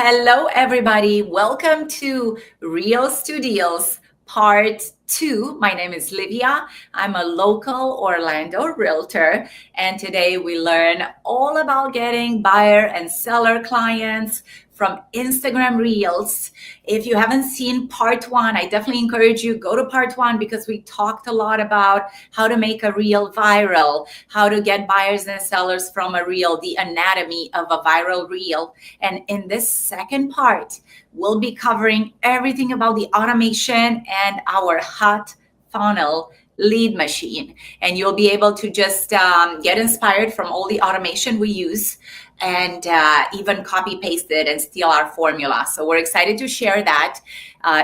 Hello, everybody. Welcome to Real Studios Part 2. My name is Livia. I'm a local Orlando realtor, and today we learn all about getting buyer and seller clients from Instagram Reels. If you haven't seen Part 1, I definitely encourage you go to Part 1 because we talked a lot about how to make a reel viral, how to get buyers and sellers from a reel, the anatomy of a viral reel. And in this second part, we'll be covering everything about the automation and our hot funnel lead machine. And you'll be able to just get inspired from all the automation we use and even copy paste it and steal our formula. So we're excited to share that.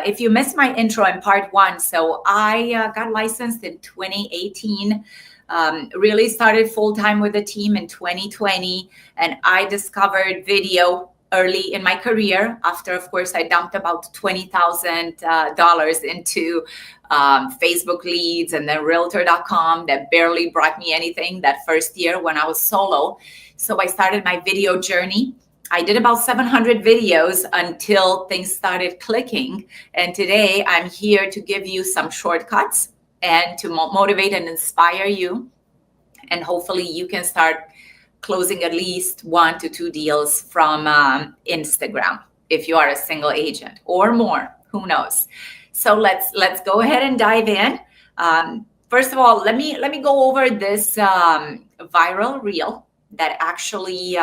If you missed my intro in part 1, so I got licensed in 2018. Really started full-time with the team in 2020, and I discovered video early in my career after, of course, I dumped about $20,000 into Facebook leads and then Realtor.com that barely brought me anything that first year when I was solo. So I started my video journey. I did about 700 videos until things started clicking. And today I'm here to give you some shortcuts and to motivate and inspire you. And hopefully you can start closing at least 1 to 2 deals from Instagram if you are a single agent or more, who knows. So let's go ahead and dive in. First of all, let me go over this viral reel that actually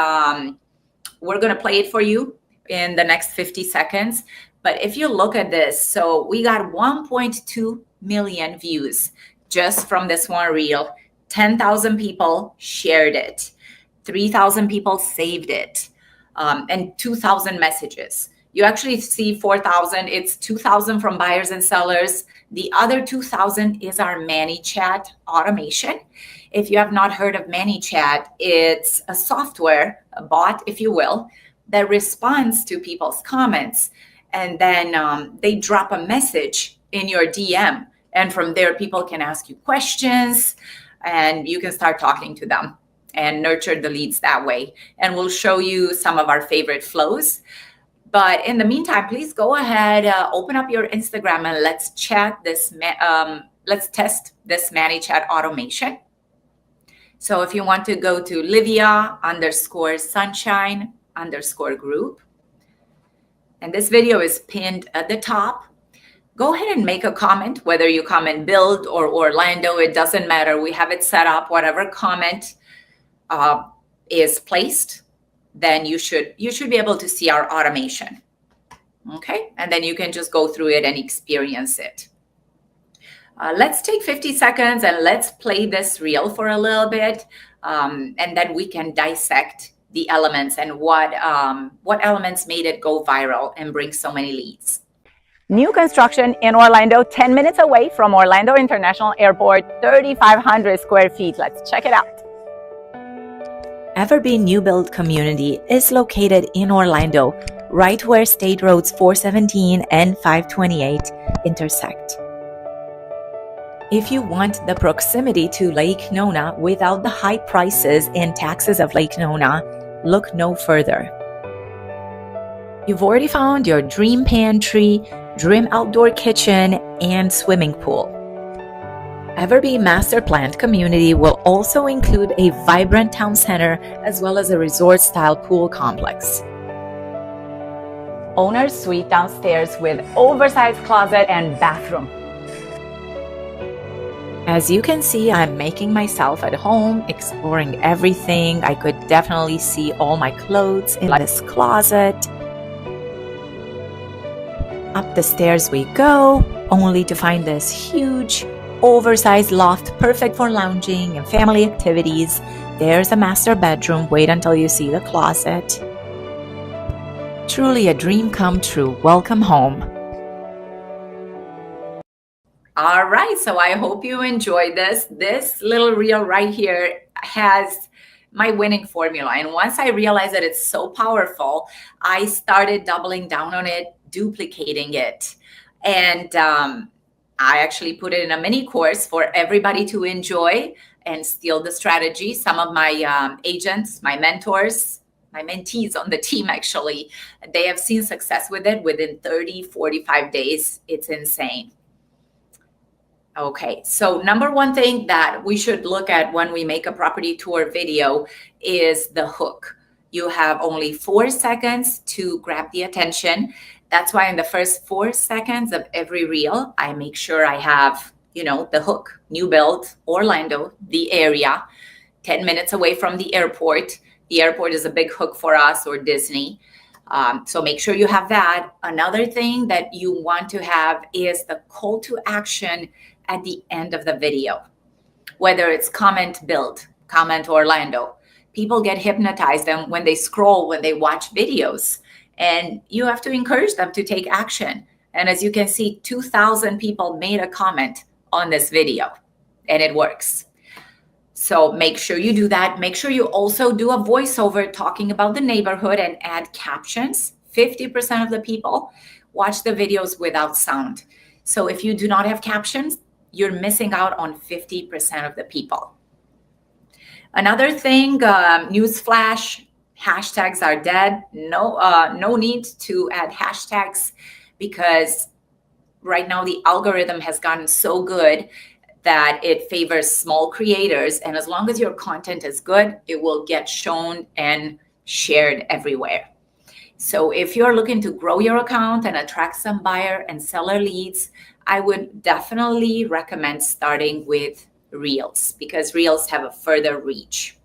we're going to play it for you in the next 50 seconds. But if you look at this, so we got 1.2 million views just from this one reel. 10,000 people shared it. 3,000 people saved it, and 2,000 messages. You actually see 4,000. It's 2,000 from buyers and sellers. The other 2,000 is our ManyChat automation. If you have not heard of ManyChat, it's a software, a bot, if you will, that responds to people's comments. And then they drop a message in your DM. And from there, people can ask you questions and you can start talking to them and nurture the leads that way. And we'll show you some of our favorite flows. But in the meantime, please go ahead, open up your Instagram and let's chat this. Let's test this ManyChat automation. So if you want to go to Livia_sunshine_group, and this video is pinned at the top. Go ahead and make a comment, whether you comment build or Orlando, it doesn't matter. We have it set up, whatever comment is placed, then you should be able to see our automation. Okay, and then you can just go through it and experience it. Let's take 50 seconds and let's play this reel for a little bit, and then we can dissect the elements and what elements made it go viral and bring so many leads. New construction in Orlando, 10 minutes away from Orlando International Airport, 3,500 square feet. Let's check it out. Everby New Build Community is located in Orlando, right where State Roads 417 and 528 intersect. If you want the proximity to Lake Nona without the high prices and taxes of Lake Nona, look no further. You've already found your dream pantry, dream outdoor kitchen, and swimming pool. Everby Master Planned Community will also include a vibrant town center as well as a resort-style pool complex. Owner's suite downstairs with oversized closet and bathroom. As you can see, I'm making myself at home, exploring everything. I could definitely see all my clothes in this closet. Up the stairs we go, only to find this huge, oversized loft, perfect for lounging and family activities. There's a master bedroom. Wait until you see the closet. Truly a dream come true. Welcome home. All right, so I hope you enjoyed this. This little reel right here has my winning formula. And once I realized that it's so powerful, I started doubling down on it, duplicating it. And I actually put it in a mini course for everybody to enjoy and steal the strategy. Some of my agents, my mentors, my mentees on the team, actually, they have seen success with it within 30, 45 days. It's insane. Okay, so number one thing that we should look at when we make a property tour video is the hook. You have only 4 seconds to grab the attention. That's why in the first 4 seconds of every reel, I make sure I have, the hook, new build, Orlando, the area, 10 minutes away from the airport. The airport is a big hook for us, or Disney. So make sure you have that. Another thing that you want to have is the call to action at the end of the video, whether it's comment build, comment Orlando. People get hypnotized and when they scroll, when they watch videos, and you have to encourage them to take action. And as you can see, 2,000 people made a comment on this video, and it works. So make sure you do that. Make sure you also do a voiceover talking about the neighborhood and add captions. 50% of the people watch the videos without sound. So if you do not have captions, you're missing out on 50% of the people. Another thing, newsflash, hashtags are dead. No need to add hashtags, because right now the algorithm has gotten so good that it favors small creators. And as long as your content is good, it will get shown and shared everywhere. So if you're looking to grow your account and attract some buyer and seller leads, I would definitely recommend starting with Reels, because Reels have a further reach.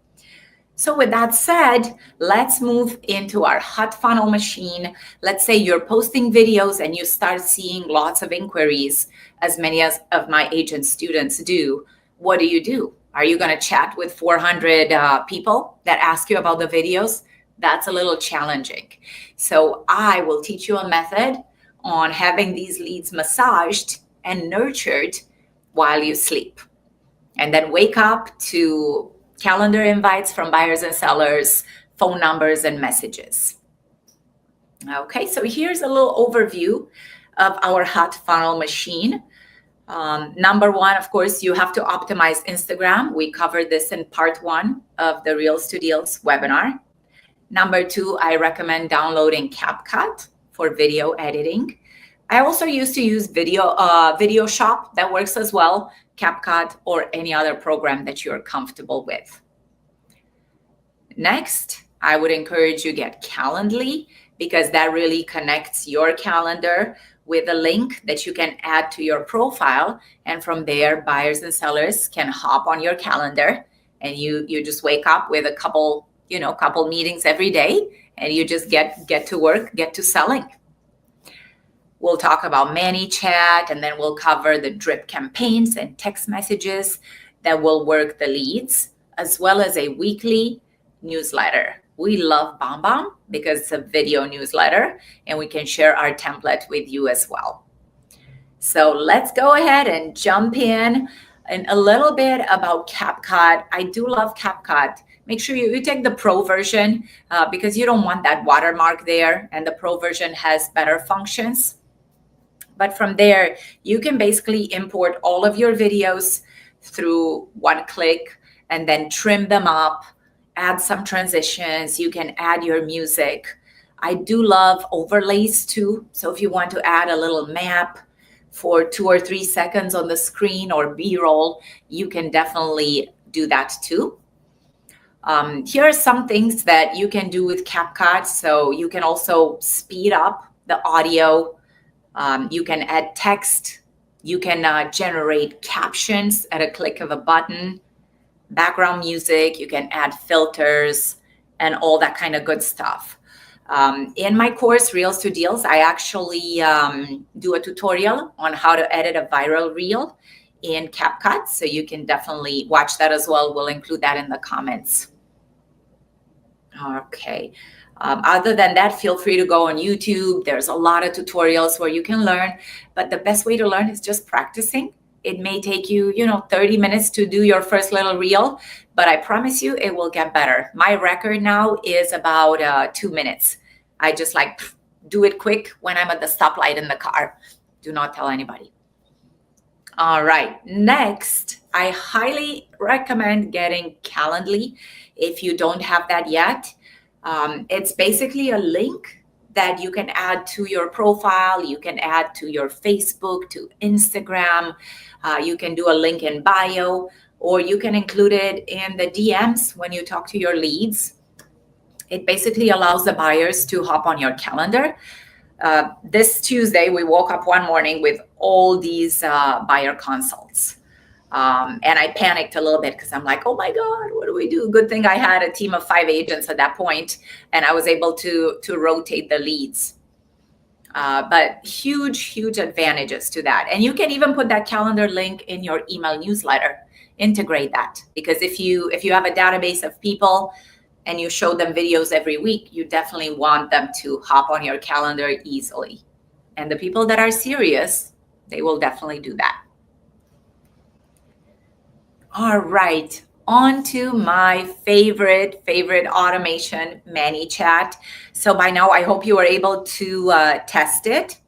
So with that said, let's move into our hot funnel machine. Let's say you're posting videos and you start seeing lots of inquiries, as many of my agent students do. What do? Are you going to chat with 400 people that ask you about the videos? That's a little challenging. So I will teach you a method on having these leads massaged and nurtured while you sleep. And then wake up to calendar invites from buyers and sellers, phone numbers, and messages. Okay, so here's a little overview of our hot funnel machine. Number one, of course, you have to optimize Instagram. We covered this in part 1 of the Reels to Deals webinar. Number 2, I recommend downloading CapCut for video editing. I also used to use Video Shop. That works as well. CapCut or any other program that you're comfortable with. Next, I would encourage you get Calendly, because that really connects your calendar with a link that you can add to your profile. And from there, buyers and sellers can hop on your calendar, and you just wake up with a couple meetings every day, and you just get to work, get to selling. We'll talk about ManyChat, and then we'll cover the drip campaigns and text messages that will work the leads, as well as a weekly newsletter. We love BombBomb because it's a video newsletter, and we can share our template with you as well. So let's go ahead and jump in a little bit about CapCut. I do love CapCut. Make sure you take the Pro version because you don't want that watermark there, and the Pro version has better functions. But from there, you can basically import all of your videos through one click and then trim them up, add some transitions. You can add your music. I do love overlays too. So if you want to add a little map for 2 or 3 seconds on the screen, or B-roll, you can definitely do that too. Here are some things that you can do with CapCut. So you can also speed up the audio. You can add text. You can generate captions at a click of a button, background music. You can add filters and all that kind of good stuff. In my course, Reels to Deals, I actually do a tutorial on how to edit a viral reel in CapCut. So you can definitely watch that as well. We'll include that in the comments. Okay. Other than that, feel free to go on YouTube. There's a lot of tutorials where you can learn, but the best way to learn is just practicing. It may take you, 30 minutes to do your first little reel, but I promise you it will get better. My record now is about 2 minutes. I just do it quick when I'm at the stoplight in the car. Do not tell anybody. All right. Next, I highly recommend getting Calendly if you don't have that yet. It's basically a link that you can add to your profile. You can add to your Facebook, to Instagram. You can do a link in bio, or you can include it in the DMs when you talk to your leads. It basically allows the buyers to hop on your calendar. This Tuesday, we woke up one morning with all these buyer consults. And I panicked a little bit because I'm like, oh my God, what do we do? Good thing I had a team of 5 agents at that point, and I was able to rotate the leads. But huge advantages to that. And you can even put that calendar link in your email newsletter. Integrate that, because if you have a database of people and you show them videos every week, you definitely want them to hop on your calendar easily. And the people that are serious, they will definitely do that. All right, on to my favorite automation, ManyChat. So by now, I hope you were able to test it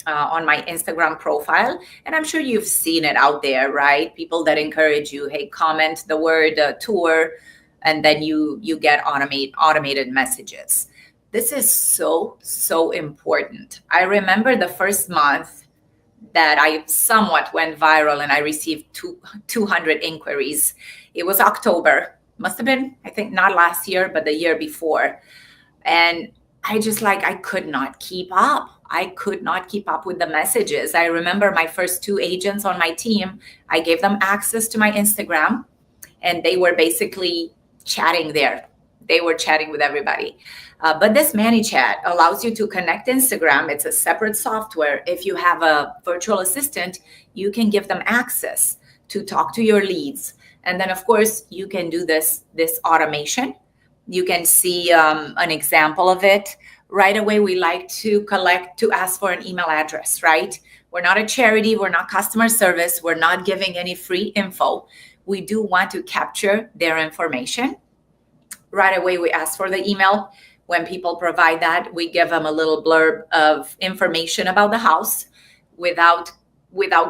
on my Instagram profile. And I'm sure you've seen it out there, right? People that encourage you, hey, comment the word tour, and then you get automated messages. This is so important. I remember the first month that I somewhat went viral and I received 200 inquiries. It was October, must have been, I think not last year, but the year before. And I could not keep up. I could not keep up with the messages. I remember my first 2 agents on my team, I gave them access to my Instagram, and they were basically chatting there. They were chatting with everybody. But this ManyChat allows you to connect Instagram. It's a separate software. If you have a virtual assistant, you can give them access to talk to your leads. And then, of course, you can do this automation. You can see an example of it. Right away, we like to ask for an email address, right? We're not a charity. We're not customer service. We're not giving any free info. We do want to capture their information. Right away, we ask for the email. When people provide that, we give them a little blurb of information about the house without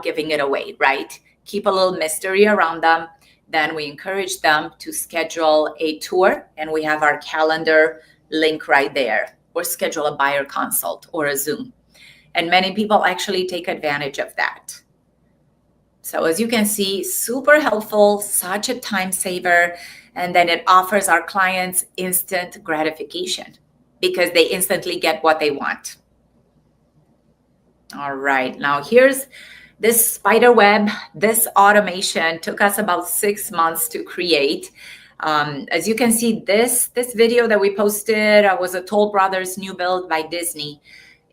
giving it away, right? Keep a little mystery around them. Then we encourage them to schedule a tour, and we have our calendar link right there, or schedule a buyer consult or a Zoom. And many people actually take advantage of that. So as you can see, super helpful, such a time saver. And then it offers our clients instant gratification because they instantly get what they want. All right, now here's this spider web. This automation took us about 6 months to create. As you can see, this video that we posted was a Toll Brothers new build by Disney.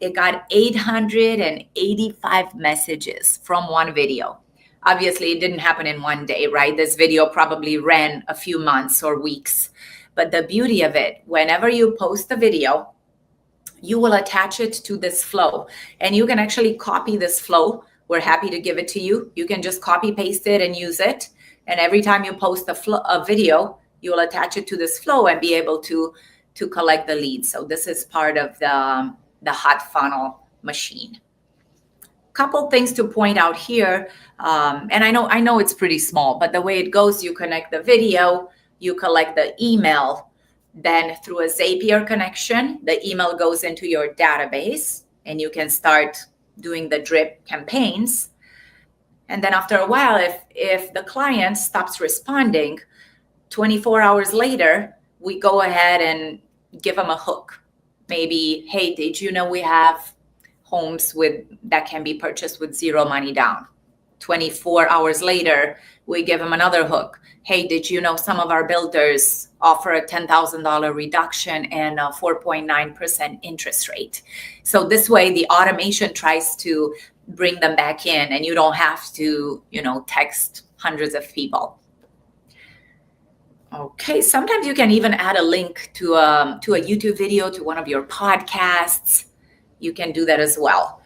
It got 885 messages from one video. Obviously, it didn't happen in one day, right? This video probably ran a few months or weeks. But the beauty of it, whenever you post a video, you will attach it to this flow. And you can actually copy this flow. We're happy to give it to you. You can just copy paste it and use it. And every time you post a video, you will attach it to this flow and be able to collect the leads. So this is part of the hot funnel machine. Couple things to point out here, and I know it's pretty small, but the way it goes, you connect the video, you collect the email, then through a Zapier connection, the email goes into your database, and you can start doing the drip campaigns. And then after a while, if the client stops responding, 24 hours later, we go ahead and give them a hook. Maybe, hey, did you know we have homes that can be purchased with 0 money down? 24 hours later, we give them another hook. Hey, did you know some of our builders offer a $10,000 reduction and a 4.9% interest rate? So this way, the automation tries to bring them back in, and you don't have to, text hundreds of people. Okay, sometimes you can even add a link to a YouTube video, to one of your podcasts. You can do that as well.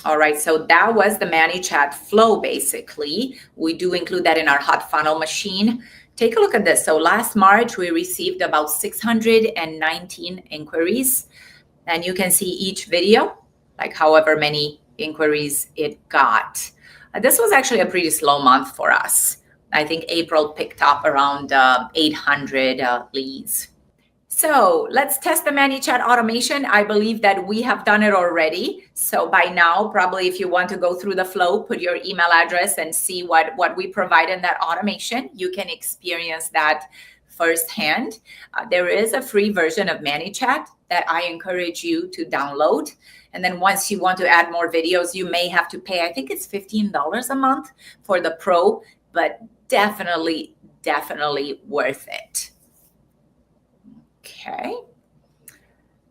All right, so that was the ManyChat flow, basically. We do include that in our hot funnel machine. Take a look at this. So last March, we received about 619 inquiries. And you can see each video, like however many inquiries it got. This was actually a pretty slow month for us. I think April picked up around 800 leads. So let's test the ManyChat automation. I believe that we have done it already. So by now, probably if you want to go through the flow, put your email address and see what we provide in that automation. You can experience that firsthand. There is a free version of ManyChat that I encourage you to download. And then once you want to add more videos, you may have to pay, I think it's $15 a month for the Pro, but definitely worth it. Okay,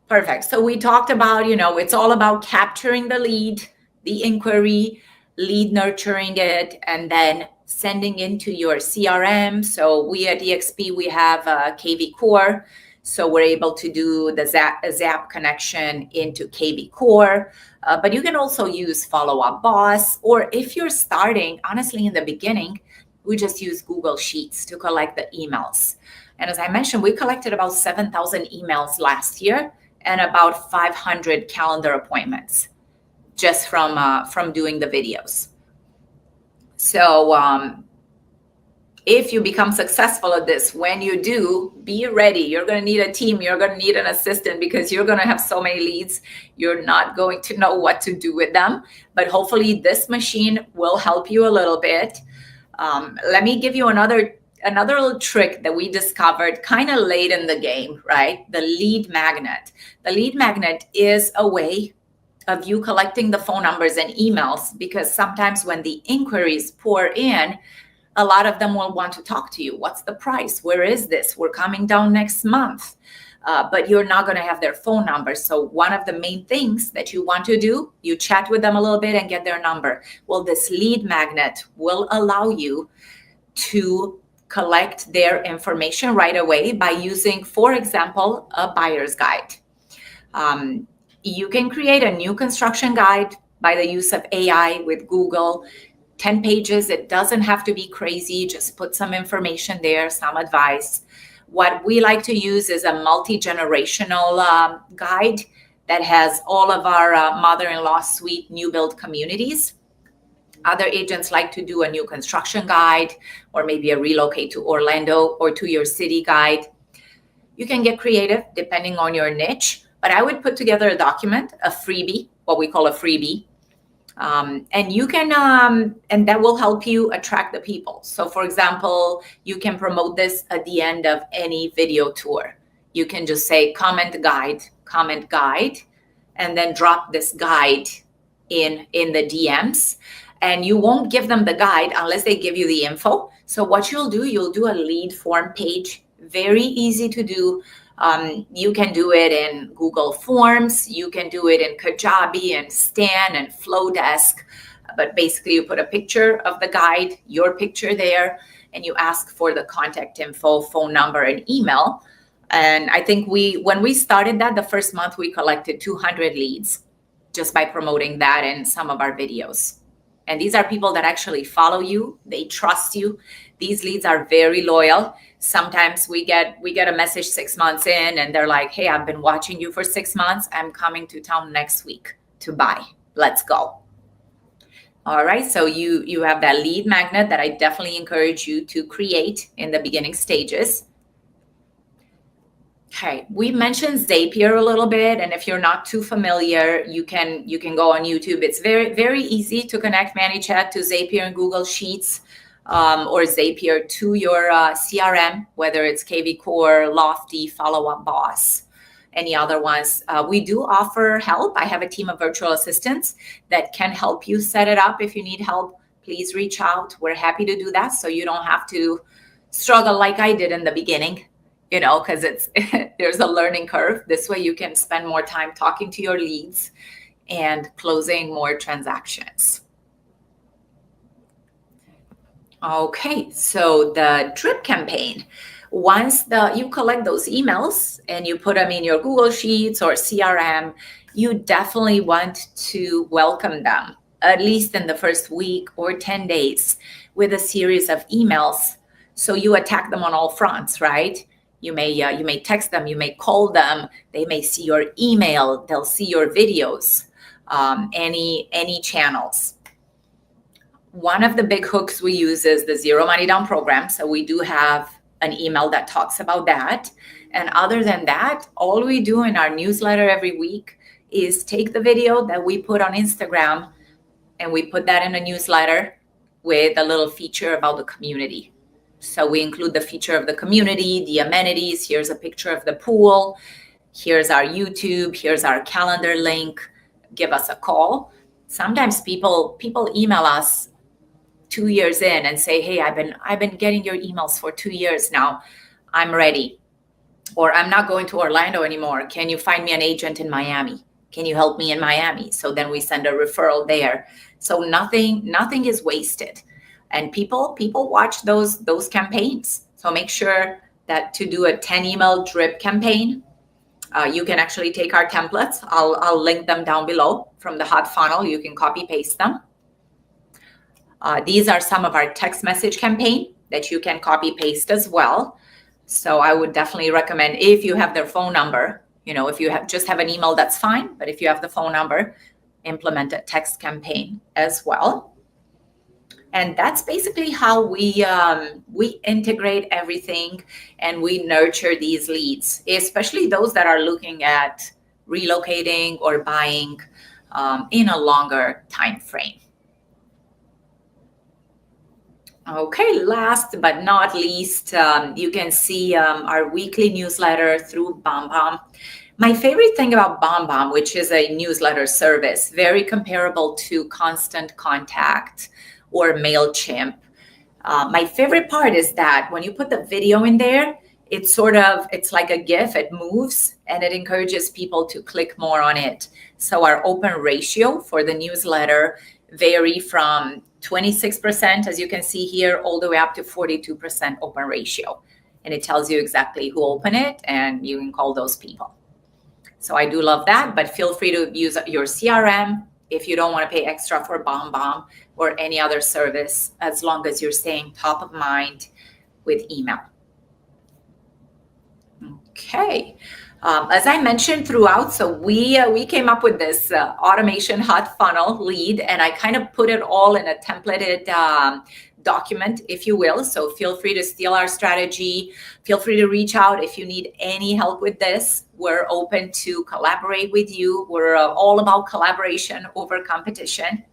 perfect. So we talked about, it's all about capturing the lead, the inquiry, lead nurturing it, and then sending into your CRM. So we at EXP, we have KV Core. So we're able to do the Zap connection into KV Core. But you can also use Follow Up Boss, or if you're starting, honestly, in the beginning, we just use Google Sheets to collect the emails. And as I mentioned, we collected about 7,000 emails last year and about 500 calendar appointments just from doing the videos. So if you become successful at this, when you do, be ready. You're going to need a team. You're going to need an assistant because you're going to have so many leads. You're not going to know what to do with them. But hopefully this machine will help you a little bit. Let me give you another little trick that we discovered kind of late in the game, right? The lead magnet. The lead magnet is a way of you collecting the phone numbers and emails, because sometimes when the inquiries pour in, a lot of them will want to talk to you. What's the price? Where is this? We're coming down next month. But you're not going to have their phone number. So one of the main things that you want to do, you chat with them a little bit and get their number. Well, this lead magnet will allow you to collect their information right away by using, for example, a buyer's guide. You can create a new construction guide by the use of AI with Google. 10 pages. It doesn't have to be crazy. Just put some information there, some advice. What we like to use is a multi-generational guide that has all of our mother-in-law suite new build communities. Other agents like to do a new construction guide, or maybe a relocate to Orlando or to your city guide. You can get creative depending on your niche, but I would put together a document, a freebie, what we call a freebie. And you can, and that will help you attract the people. So for example, you can promote this at the end of any video tour. You can just say comment guide, and then drop this guide in the DMs. And you won't give them the guide unless they give you the info. So what you'll do a lead form page, very easy to do. You can do it in Google Forms. You can do it in Kajabi and Stan and Flowdesk. But basically, you put a picture of the guide, your picture there, and you ask for the contact info, phone number, and email. And I think when we started that, the first month, we collected 200 leads just by promoting that in some of our videos. And these are people that actually follow you. They trust you. These leads are very loyal. Sometimes we get a message 6 months in and they're like, hey, I've been watching you for 6 months. I'm coming to town next week to buy. Let's go. All right. So you have that lead magnet that I definitely encourage you to create in the beginning stages. Okay, we mentioned Zapier a little bit, and if you're not too familiar, you can go on YouTube. It's very, very easy to connect ManyChat to Zapier and Google Sheets, or Zapier to your CRM, whether it's KV Core, Lofty, Follow Up Boss, any other ones. We do offer help. I have a team of virtual assistants that can help you set it up. If you need help, please reach out. We're happy to do that, so you don't have to struggle like I did in the beginning. Because there's a learning curve. This way you can spend more time talking to your leads and closing more transactions. Okay, so the drip campaign. Once you collect those emails and you put them in your Google Sheets or CRM, you definitely want to welcome them, at least in the first week or 10 days, with a series of emails. So you attack them on all fronts, right? You may text them, you may call them, they may see your email, they'll see your videos, any channels. One of the big hooks we use is the zero money down program. So we do have an email that talks about that. And other than that, all we do in our newsletter every week is take the video that we put on Instagram and we put that in a newsletter with a little feature about the community. So we include the feature of the community, the amenities. Here's a picture of the pool. Here's our YouTube. Here's our calendar link. Give us a call. Sometimes people email us 2 years in and say, hey, I've been getting your emails for 2 years now. I'm ready. Or I'm not going to Orlando anymore. Can you find me an agent in Miami? Can you help me in Miami? So then we send a referral there. So nothing is wasted. And people watch those campaigns. So make sure that to do a 10 email drip campaign, you can actually take our templates. I'll link them down below from the hot funnel. You can copy paste them. These are some of our text message campaign that you can copy paste as well. So I would definitely recommend, if you have their phone number, if you just have an email, that's fine. But if you have the phone number, implement a text campaign as well. And that's basically how we integrate everything and we nurture these leads, especially those that are looking at relocating or buying in a longer time frame. Okay, last but not least, you can see our weekly newsletter through BombBomb. My favorite thing about BombBomb, which is a newsletter service, very comparable to Constant Contact or MailChimp. My favorite part is that when you put the video in there, it's like a GIF, it moves and it encourages people to click more on it. So our open ratio for the newsletter vary from 26%, as you can see here, all the way up to 42% open ratio. And it tells you exactly who opened it and you can call those people. So I do love that, but feel free to use your CRM if you don't want to pay extra for BombBomb or any other service, as long as you're staying top of mind with email. Okay. As I mentioned throughout, so we came up with this automation hot funnel lead, and I kind of put it all in a templated document, if you will. So feel free to steal our strategy. Feel free to reach out if you need any help with this. We're open to collaborate with you. We're all about collaboration over competition.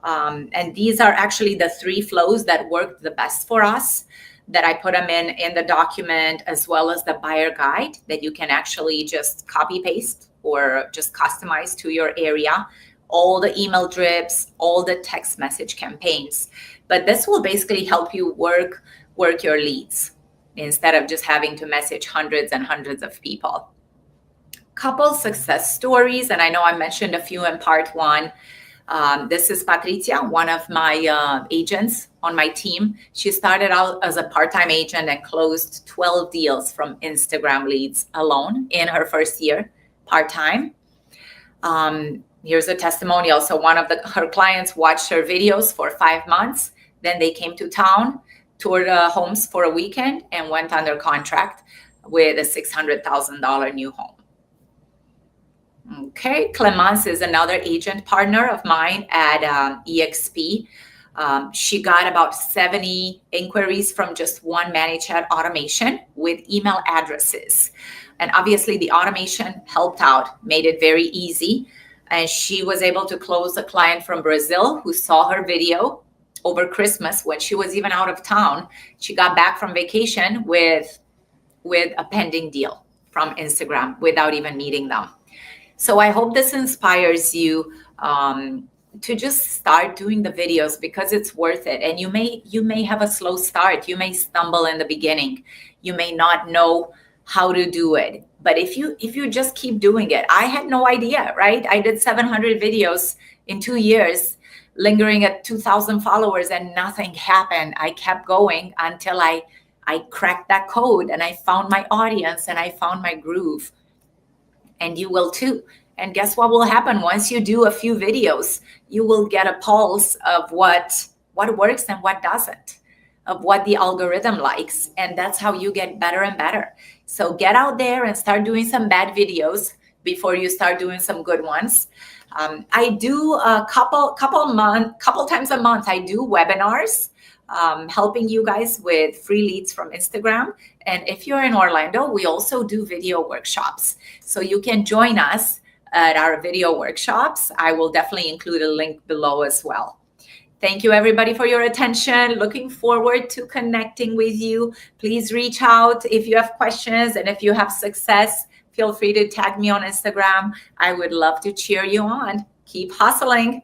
And these are actually the 3 flows that worked the best for us, that I put them in the document, as well as the buyer guide that you can actually just copy paste or just customize to your area, all the email drips, all the text message campaigns. But this will basically help you work your leads instead of just having to message hundreds and hundreds of people. Couple success stories, and I know I mentioned a few in part 1. This is Patricia, one of my agents on my team. She started out as a part-time agent and closed 12 deals from Instagram leads alone in her first year, part-time. Here's a testimonial. So one of her clients watched her videos for 5 months. Then they came to town, toured homes for a weekend, and went under contract with a $600,000 new home. Okay, Clemence is another agent partner of mine at EXP. She got about 70 inquiries from just one ManyChat automation with email addresses. And obviously the automation helped out, made it very easy. And she was able to close a client from Brazil who saw her video over Christmas when she was even out of town. She got back from vacation with a pending deal from Instagram without even meeting them. So I hope this inspires you to just start doing the videos, because it's worth it. And you may have a slow start. You may stumble in the beginning. You may not know how to do it. But if you just keep doing it, I had no idea, right? I did 700 videos in 2 years, lingering at 2,000 followers, and nothing happened. I kept going until I cracked that code and I found my audience and I found my groove. And you will too. And guess what will happen? Once you do a few videos, you will get a pulse of what works and what doesn't, of what the algorithm likes. And that's how you get better and better. So get out there and start doing some bad videos before you start doing some good ones. I do a couple times a month, I do webinars helping you guys with free leads from Instagram. And if you're in Orlando, we also do video workshops. So you can join us at our video workshops. I will definitely include a link below as well. Thank you, everybody, for your attention. Looking forward to connecting with you. Please reach out if you have questions, and if you have success, feel free to tag me on Instagram. I would love to cheer you on. Keep hustling.